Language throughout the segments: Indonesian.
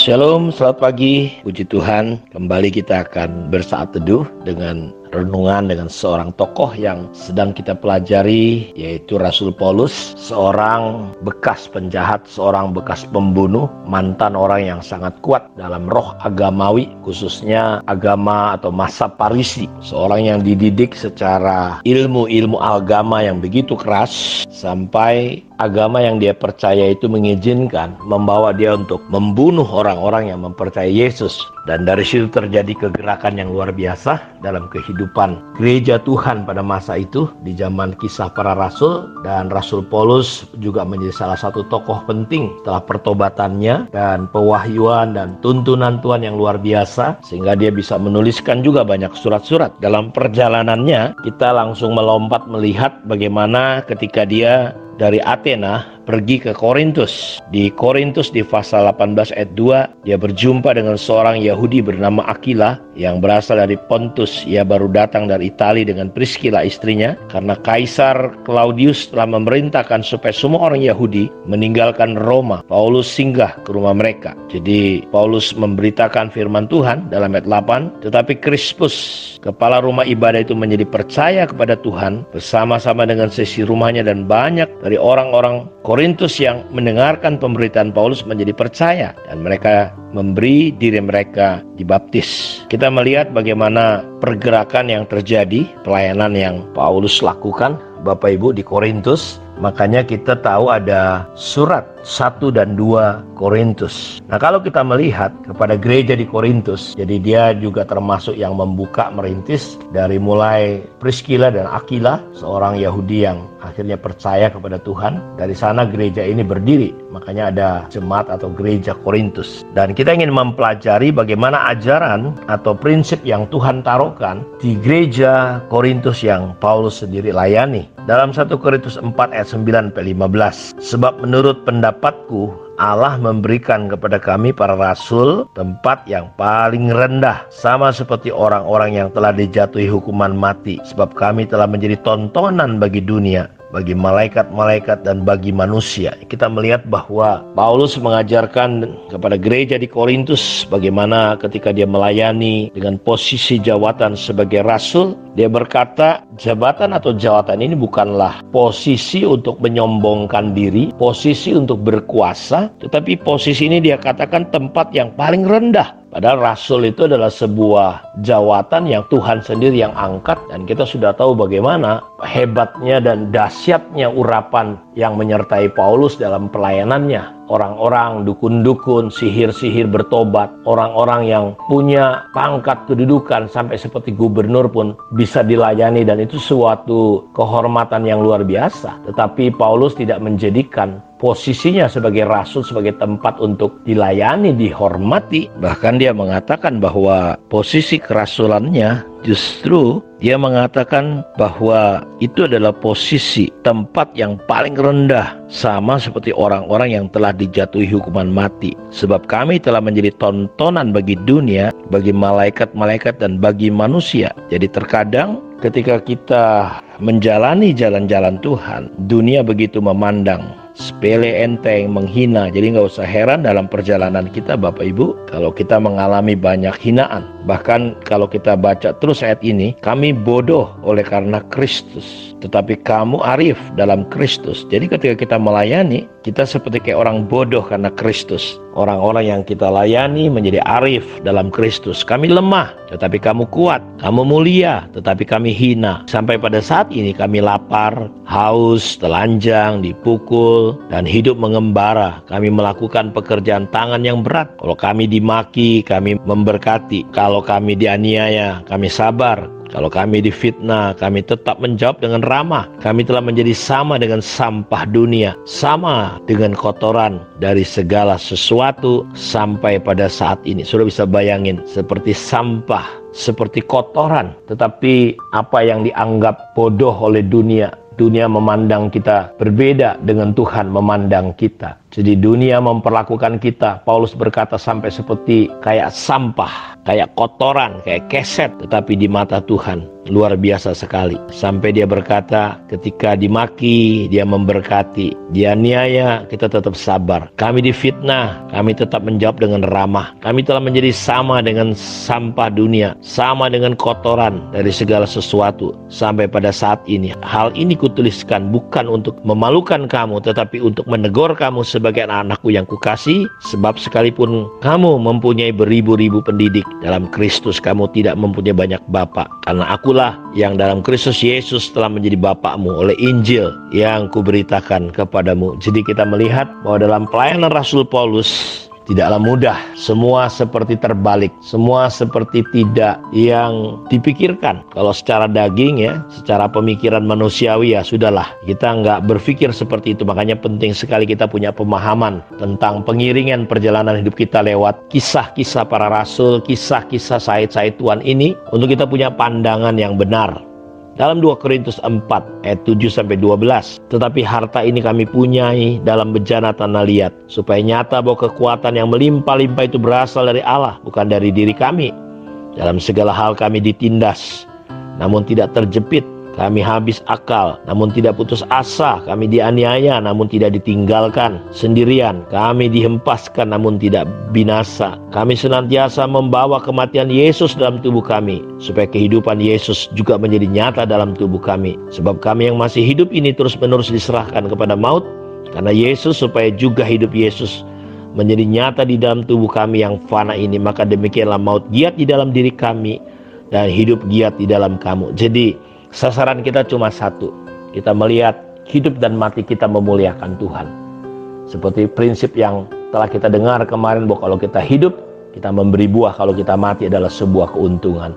Shalom, selamat pagi. Puji Tuhan, kembali kita akan bersaat teduh dengan renungan dengan seorang tokoh yang sedang kita pelajari, yaitu Rasul Paulus, seorang bekas penjahat, seorang bekas pembunuh, mantan orang yang sangat kuat dalam roh agamawi, khususnya agama atau masa Parisi, seorang yang dididik secara ilmu agama yang begitu keras, sampai agama yang dia percaya itu mengizinkan membawa dia untuk membunuh orang-orang yang mempercayai Yesus. Dan dari situ terjadi kegerakan yang luar biasa dalam kehidupan gereja Tuhan pada masa itu di zaman Kisah Para Rasul. Dan Rasul Paulus juga menjadi salah satu tokoh penting setelah pertobatannya dan pewahyuan dan tuntunan Tuhan yang luar biasa, sehingga dia bisa menuliskan juga banyak surat-surat. Dalam perjalanannya kita langsung melompat melihat bagaimana ketika dia dari Athena pergi ke Korintus. Di Korintus di pasal 18 ayat 2, dia berjumpa dengan seorang Yahudi bernama Aquila yang berasal dari Pontus. Ia baru datang dari Italia dengan Priscilla istrinya, karena Kaisar Claudius telah memerintahkan supaya semua orang Yahudi meninggalkan Roma. Paulus singgah ke rumah mereka. Jadi Paulus memberitakan firman Tuhan dalam ayat 8, tetapi Krispus, kepala rumah ibadah itu, menjadi percaya kepada Tuhan bersama-sama dengan sesi rumahnya, dan banyak dari orang-orang Korintus yang mendengarkan pemberitaan Paulus menjadi percaya, dan mereka memberi diri mereka dibaptis. Kita melihat bagaimana pergerakan yang terjadi, pelayanan yang Paulus lakukan, Bapak Ibu, di Korintus. Makanya kita tahu ada surat 1 dan 2 Korintus. Nah, kalau kita melihat kepada gereja di Korintus, jadi dia juga termasuk yang membuka, merintis dari mulai Priscilla dan Aquila, seorang Yahudi yang akhirnya percaya kepada Tuhan. Dari sana gereja ini berdiri. Makanya ada jemaat atau gereja Korintus. Dan kita ingin mempelajari bagaimana ajaran atau prinsip yang Tuhan taruhkan di gereja Korintus yang Paulus sendiri layani. Dalam 1 Korintus 4 ayat 9-15, sebab menurut pendapatku Allah memberikan kepada kami para rasul tempat yang paling rendah, sama seperti orang-orang yang telah dijatuhi hukuman mati, sebab kami telah menjadi tontonan bagi dunia, bagi malaikat-malaikat dan bagi manusia. Kita melihat bahwa Paulus mengajarkan kepada gereja di Korintus bagaimana ketika dia melayani dengan posisi jawatan sebagai rasul, dia berkata jabatan atau jawatan ini bukanlah posisi untuk menyombongkan diri, posisi untuk berkuasa, tetapi posisi ini dia katakan tempat yang paling rendah. Padahal rasul itu adalah sebuah jawatan yang Tuhan sendiri yang angkat, dan kita sudah tahu bagaimana hebatnya dan dahsyatnya urapan yang menyertai Paulus dalam pelayanannya. Orang-orang dukun-dukun, sihir-sihir bertobat, orang-orang yang punya pangkat kedudukan sampai seperti gubernur pun bisa dilayani, dan itu suatu kehormatan yang luar biasa. Tetapi Paulus tidak menjadikan posisinya sebagai rasul sebagai tempat untuk dilayani, dihormati. Bahkan dia mengatakan bahwa posisi kerasulannya justru dia mengatakan bahwa itu adalah posisi tempat yang paling rendah, sama seperti orang-orang yang telah dijatuhi hukuman mati. Sebab kami telah menjadi tontonan bagi dunia, bagi malaikat-malaikat dan bagi manusia. Jadi terkadang ketika kita menjalani jalan-jalan Tuhan, dunia begitu memandang sepele, enteng, menghina. Jadi nggak usah heran dalam perjalanan kita, Bapak Ibu, kalau kita mengalami banyak hinaan. Bahkan kalau kita baca terus ayat ini, kami bodoh oleh karena Kristus, tetapi kamu arif dalam Kristus. Jadi ketika kita melayani, kita seperti kayak orang bodoh karena Kristus. Orang-orang yang kita layani menjadi arif dalam Kristus. Kami lemah, tetapi kamu kuat. Kamu mulia, tetapi kami hina. Sampai pada saat ini kami lapar, haus, telanjang, dipukul, dan hidup mengembara. Kami melakukan pekerjaan tangan yang berat. Kalau kami dimaki, kami memberkati. Kalau kami dianiaya, kami sabar. Kalau kami difitnah, kami tetap menjawab dengan ramah. Kami telah menjadi sama dengan sampah dunia, sama dengan kotoran dari segala sesuatu sampai pada saat ini. Sudah bisa bayangin, seperti sampah, seperti kotoran. Tetapi apa yang dianggap bodoh oleh dunia, dunia memandang kita berbeda dengan Tuhan memandang kita. Jadi dunia memperlakukan kita, Paulus berkata, sampai seperti kayak sampah, kayak kotoran, kayak keset. Tetapi di mata Tuhan luar biasa sekali. Sampai dia berkata, ketika dimaki, dia memberkati. Dia niaya, kita tetap sabar. Kami difitnah, kami tetap menjawab dengan ramah. Kami telah menjadi sama dengan sampah dunia, sama dengan kotoran dari segala sesuatu. Sampai pada saat ini, hal ini kutuliskan bukan untuk memalukan kamu, tetapi untuk menegur kamu sebagai anak-anakku yang kukasih. Sebab sekalipun kamu mempunyai beribu-ribu pendidik, dalam Kristus kamu tidak mempunyai banyak bapa. Karena akulah yang dalam Kristus Yesus telah menjadi bapakmu oleh Injil yang kuberitakan kepadamu. Jadi kita melihat bahwa dalam pelayanan Rasul Paulus tidaklah mudah. Semua seperti terbalik, semua seperti tidak yang dipikirkan. Kalau secara daging ya, secara pemikiran manusiawi ya sudahlah, kita nggak berpikir seperti itu. Makanya penting sekali kita punya pemahaman tentang pengiringan perjalanan hidup kita lewat kisah-kisah para rasul, kisah-kisah Said-Said Tuhan ini, untuk kita punya pandangan yang benar. Dalam 2 Korintus 4 ayat 7-12, tetapi harta ini kami punyai dalam bejana tanah liat, supaya nyata bahwa kekuatan yang melimpah-limpah itu berasal dari Allah, bukan dari diri kami. Dalam segala hal kami ditindas, namun tidak terjepit. Kami habis akal, namun tidak putus asa. Kami dianiaya, namun tidak ditinggalkan sendirian. Kami dihempaskan, namun tidak binasa. Kami senantiasa membawa kematian Yesus dalam tubuh kami, supaya kehidupan Yesus juga menjadi nyata dalam tubuh kami. Sebab kami yang masih hidup ini terus-menerus diserahkan kepada maut, karena Yesus, supaya juga hidup Yesus menjadi nyata di dalam tubuh kami yang fana ini. Maka demikianlah maut giat di dalam diri kami, dan hidup giat di dalam kamu. Jadi sasaran kita cuma satu. Kita melihat hidup dan mati kita memuliakan Tuhan. Seperti prinsip yang telah kita dengar kemarin, bahwa kalau kita hidup, kita memberi buah. Kalau kita mati adalah sebuah keuntungan.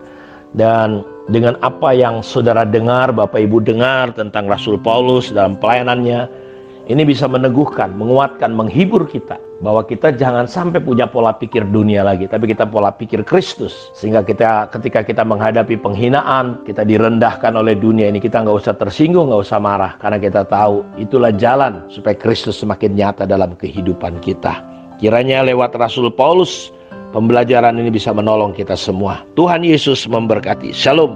Dan dengan apa yang saudara dengar, Bapak Ibu dengar tentang Rasul Paulus dalam pelayanannya, ini bisa meneguhkan, menguatkan, menghibur kita, bahwa kita jangan sampai punya pola pikir dunia lagi, tapi kita pola pikir Kristus. Sehingga ketika kita menghadapi penghinaan, kita direndahkan oleh dunia ini, kita nggak usah tersinggung, nggak usah marah, karena kita tahu itulah jalan supaya Kristus semakin nyata dalam kehidupan kita. Kiranya lewat Rasul Paulus, pembelajaran ini bisa menolong kita semua. Tuhan Yesus memberkati. Shalom.